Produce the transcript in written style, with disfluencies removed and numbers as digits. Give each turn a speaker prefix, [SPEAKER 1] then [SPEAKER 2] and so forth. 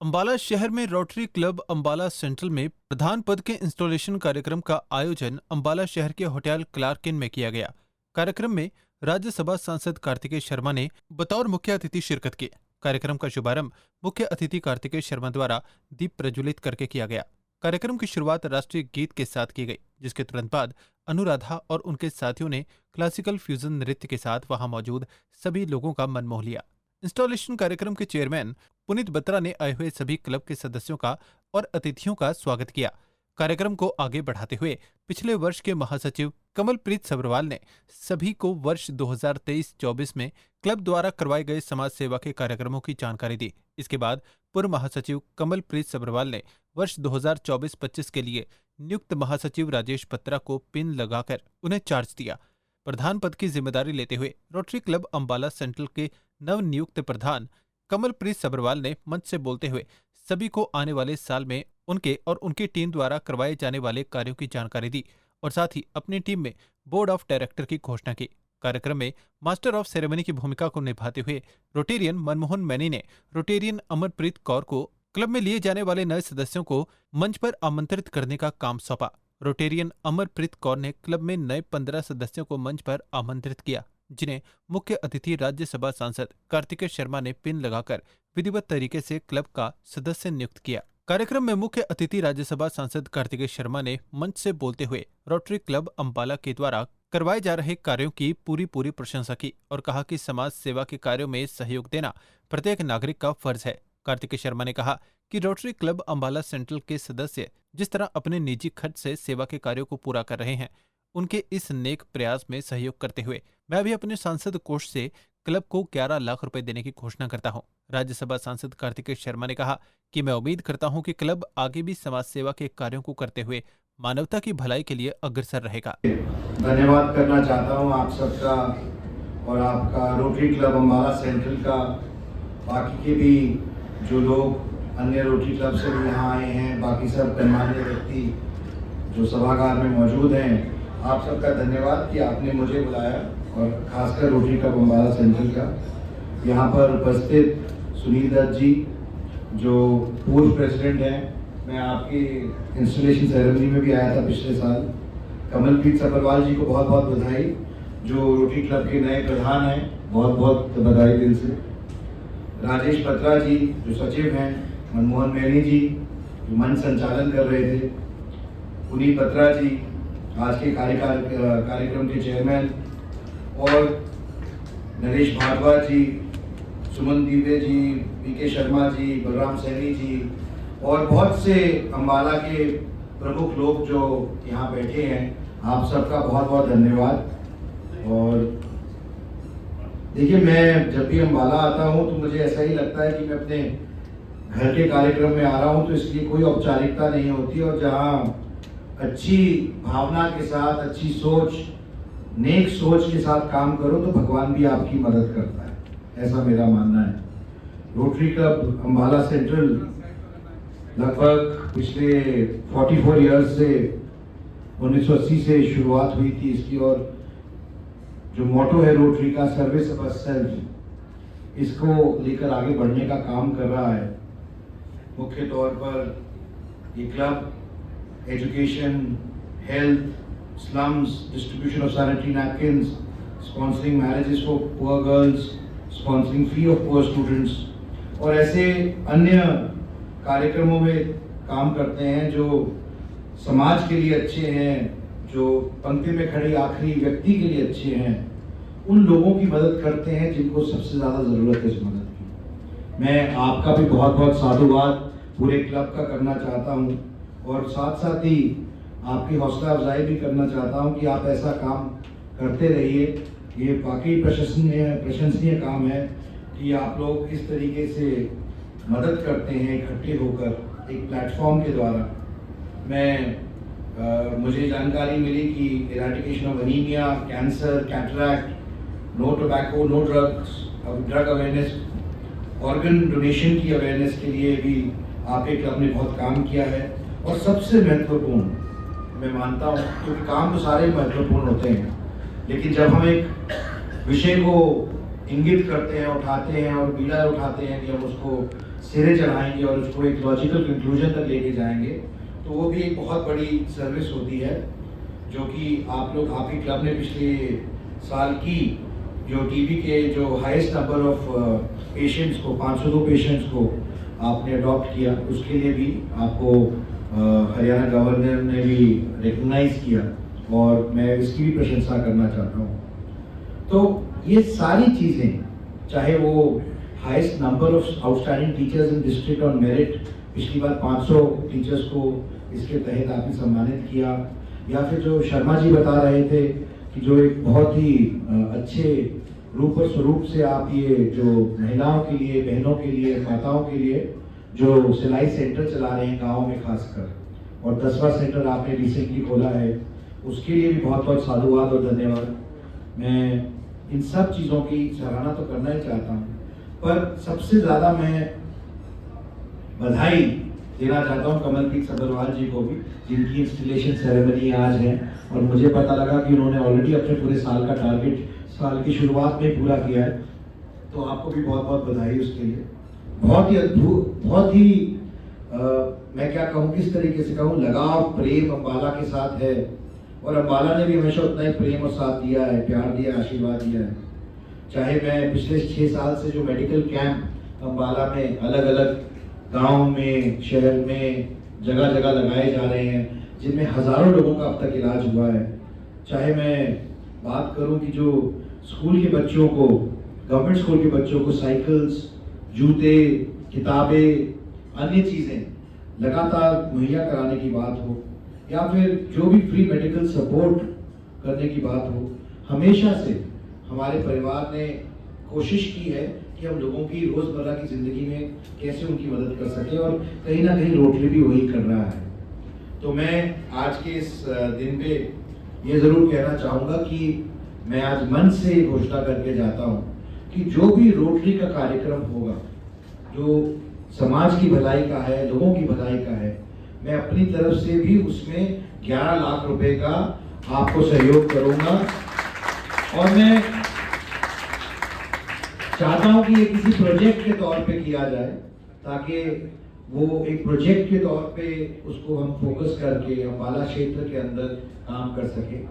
[SPEAKER 1] अंबाला शहर में rotary club Ambala central में प्रधान पद के इंस्टॉलेशन कार्यक्रम का आयोजन अंबाला शहर के होटल क्लार्किन में किया गया। कार्यक्रम में राज्यसभा सांसद कार्तिकेय शर्मा ने बतौर मुख्य अतिथि शिरकत की। कार्यक्रम का शुभारंभ मुख्य अतिथि कार्तिकेय शर्मा द्वारा दीप प्रज्वलित करके किया गया। कार्यक्रम की शुरुआत राष्ट्रीय गीत के साथ की गई, जिसके तुरंत बाद अनुराधा और उनके साथियों ने क्लासिकल फ्यूजन नृत्य के साथ वहां मौजूद सभी लोगों का मन मोह लिया। इंस्टॉलेशन कार्यक्रम के चेयरमैन पुनीत बत्रा ने आए हुए सभी क्लब के सदस्यों का और अतिथियों का स्वागत किया। कार्यक्रम को आगे बढ़ाते हुए पिछले वर्ष के महासचिव कमलप्रीत सब्रवाल ने सभी को वर्ष 2023-24 में क्लब द्वारा करवाए गए समाज सेवा के कार्यक्रमों की जानकारी दी। इसके बाद पूर्व महासचिव कमलप्रीत सब्रवाल ने वर्ष 2024-25 के लिए नियुक्त महासचिव राजेश बत्रा को पिन लगाकर उन्हें चार्ज दिया। प्रधान पद की जिम्मेदारी लेते हुए रोटरी क्लब अंबाला सेंट्रल के नवनियुक्त प्रधान कमलप्रीत सब्रवाल ने मंच से बोलते हुए सभी को आने वाले साल में उनके और उनकी टीम द्वारा करवाए जाने वाले कार्यों की जानकारी दी और साथ ही अपनी टीम में बोर्ड ऑफ डायरेक्टर की घोषणा की। कार्यक्रम में मास्टर ऑफ सेरेमनी की भूमिका को निभाते हुए रोटेरियन मनमोहन मैनी ने रोटेरियन अमरप्रीत कौर को क्लब में लिए जाने वाले नए सदस्यों को मंच पर आमंत्रित करने का काम सौंपा। रोटेरियन अमरप्रीत कौर ने क्लब में नए 15 सदस्यों को मंच पर आमंत्रित किया, जिन्हें मुख्य अतिथि राज्यसभा सांसद कार्तिकेय शर्मा ने पिन लगाकर विधिवत तरीके से क्लब का सदस्य नियुक्त किया। कार्यक्रम में मुख्य अतिथि राज्यसभा सांसद कार्तिकेय शर्मा ने मंच से बोलते हुए रोटरी क्लब अंबाला के द्वारा करवाए जा रहे कार्यों की पूरी प्रशंसा की और कहा कि समाज सेवा के कार्यों में सहयोग देना प्रत्येक नागरिक का फर्ज है। कार्तिकेय शर्मा ने कहा कि रोटरी क्लब अंबाला सेंट्रल के सदस्य जिस तरह अपने निजी खर्च से सेवा के कार्यों को पूरा कर रहे हैं, उनके इस नेक प्रयास में सहयोग करते हुए मैं भी अपने सांसद कोष से क्लब को 11 लाख रुपए देने की घोषणा करता हूं। राज्यसभा सांसद कार्तिकेय शर्मा ने कहा कि मैं उम्मीद करता हूं कि क्लब आगे भी समाज सेवा के कार्यों को करते हुए मानवता की भलाई के लिए अग्रसर रहेगा।
[SPEAKER 2] धन्यवाद करना चाहता हूं आप सबका और आपका रोटरी क्लब अंबाला सेंट्रल का, बाकी के भी जो लोग अन्य रोटरी क्लब से भी यहाँ आए हैं, बाकी सब गणमान्य व्यक्ति जो सभागार में मौजूद हैं, आप सबका धन्यवाद कि आपने मुझे बुलाया और खासकर रोटरी क्लब अंबाला सेंट्रल का। यहाँ पर उपस्थित सुनील दत्त जी जो पूर्व प्रेसिडेंट हैं, मैं आपकी इंस्टॉलेशन सेरेमनी में भी आया था पिछले साल। कमलप्रीत सब्रवाल जी को बहुत बहुत बधाई, जो रोटरी क्लब के नए प्रधान हैं, बहुत बहुत बधाई दिल से। राजेश बत्रा जी जो सचिव हैं, मनमोहन मैनी जी जो मंच संचालन कर रहे थे, पुनीत बत्रा जी आज के कार्यक्रम के चेयरमैन, और नरेश भारद्वाज जी, सुमन दीवे जी, पीके शर्मा जी, बलराम सैनी जी और बहुत से अंबाला के प्रमुख लोग जो यहाँ बैठे हैं, आप सबका बहुत बहुत धन्यवाद। और देखिए, मैं जब भी अंबाला आता हूँ तो मुझे ऐसा ही लगता है कि मैं अपने घर के कार्यक्रम में आ रहा हूँ, तो इसलिए कोई औपचारिकता नहीं होती, और जहाँ अच्छी भावना के साथ, अच्छी सोच, नेक सोच के साथ काम करो तो भगवान भी आपकी मदद करता है, ऐसा मेरा मानना है। रोटरी क्लब अंबाला सेंट्रल लगभग पिछले 44 इयर्स से 1980 से शुरुआत हुई थी इसकी, और जो मोटो है रोटरी का, सर्विस अबव सेल्फ, इसको लेकर आगे बढ़ने का काम कर रहा है। मुख्य तौर पर ये club education, health, slums, distribution of sanitary napkins, sponsoring marriages for poor girls, sponsoring free of poor students और ऐसे अन्य कार्यक्रमों में काम करते हैं जो समाज के लिए अच्छे हैं, जो पंक्ति में खड़े आखिरी व्यक्ति के लिए अच्छे हैं, उन लोगों की मदद करते हैं जिनको सबसे ज़्यादा ज़रूरत है इस मदद की। मैं आपका भी बहुत बहुत साधुवाद पूरे क्लब का करना चाहता हूँ, और साथ साथ ही आपकी हौसला अफजाई भी करना चाहता हूं कि आप ऐसा काम करते रहिए। ये वाकई प्रशंसनीय काम है कि आप लोग इस तरीके से मदद करते हैं इकट्ठे होकर एक प्लेटफॉर्म के द्वारा। मुझे जानकारी मिली कि eradication of anaemia, cancer, cataract, no tobacco, no drugs, drug awareness, organ donation की अवेयरनेस के लिए भी आपके क्लब ने बहुत काम किया है। और सबसे महत्वपूर्ण मैं मानता हूँ, क्योंकि काम तो सारे महत्वपूर्ण होते हैं, लेकिन जब हम एक विषय को इंगित करते हैं, उठाते हैं और बीड़ा उठाते हैं कि हम उसको सिरे चढ़ाएंगे और उसको एक लॉजिकल कंक्लूजन तक लेके जाएंगे, तो वो भी एक बहुत बड़ी सर्विस होती है जो कि आपके क्लब ने पिछले साल की, जो टीबी के जो हाईएस्ट नंबर ऑफ पेशेंट्स को 502 पेशेंट्स को आपने अडॉप्ट किया, उसके लिए भी आपको हरियाणा गवर्नर ने भी रिकग्नाइज किया और मैं इसकी भी प्रशंसा करना चाहता हूँ। तो ये सारी चीज़ें, चाहे वो highest number of outstanding teachers in district on merit, पिछली बार 500 टीचर्स को इसके तहत आपने सम्मानित किया, या फिर जो शर्मा जी बता रहे थे कि जो एक बहुत ही अच्छे रूप और स्वरूप से आप ये जो महिलाओं के लिए, बहनों के लिए, माताओं के लिए जो सिलाई सेंटर चला रहे हैं गाँव में खासकर, और 10वां सेंटर आपने रिसेंटली खोला है, उसके लिए भी बहुत बहुत साधुवाद और धन्यवाद। मैं इन सब चीज़ों की सराहना तो करना ही चाहता हूँ, पर सबसे ज़्यादा मैं बधाई देना चाहता हूँ कमलप्रीत सब्बरवाल जी को भी, जिनकी इंस्टॉलेशन सेरेमनी आज है, और मुझे पता लगा कि उन्होंने ऑलरेडी अपने पूरे साल का टारगेट साल की शुरुआत में पूरा किया है, तो आपको भी बहुत बहुत बधाई उसके लिए। बहुत ही अद्भुत, बहुत ही मैं क्या कहूँ, किस तरीके से कहूँ, लगाव प्रेम अम्बाला के साथ है, और अम्बाला ने भी हमेशा उतना ही प्रेम और साथ दिया है, प्यार दिया, आशीर्वाद दिया है। चाहे मैं पिछले 6 साल से जो मेडिकल कैंप अम्बाला में अलग अलग गांव में, शहर में जगह जगह लगाए जा रहे हैं, जिनमें हज़ारों लोगों का अब तक इलाज हुआ है, चाहे मैं बात करूं कि जो स्कूल के बच्चों को, गवर्नमेंट स्कूल के बच्चों को साइकिल्स, जूते, किताबें, अन्य चीज़ें लगातार मुहैया कराने की बात हो, या फिर जो भी फ्री मेडिकल सपोर्ट करने की बात हो, हमेशा से हमारे परिवार ने कोशिश की है कि हम लोगों की रोज़मर्रा की ज़िंदगी में कैसे उनकी मदद कर सकें, और कहीं ना कहीं रोटरी भी वही कर रहा है। तो मैं आज के इस दिन पे ये ज़रूर कहना चाहूँगा कि मैं आज मन से ये घोषणा करके जाता हूँ कि जो भी रोटरी का कार्यक्रम होगा, जो समाज की भलाई का है, लोगों की भलाई का है, मैं अपनी तरफ से भी उसमें 11 लाख रुपए का आपको सहयोग करूँगा, और मैं चाहता हूं कि ये किसी प्रोजेक्ट के तौर पे किया जाए, ताकि वो एक प्रोजेक्ट के तौर पे उसको हम फोकस करके अम्बाला क्षेत्र के अंदर काम कर सकें।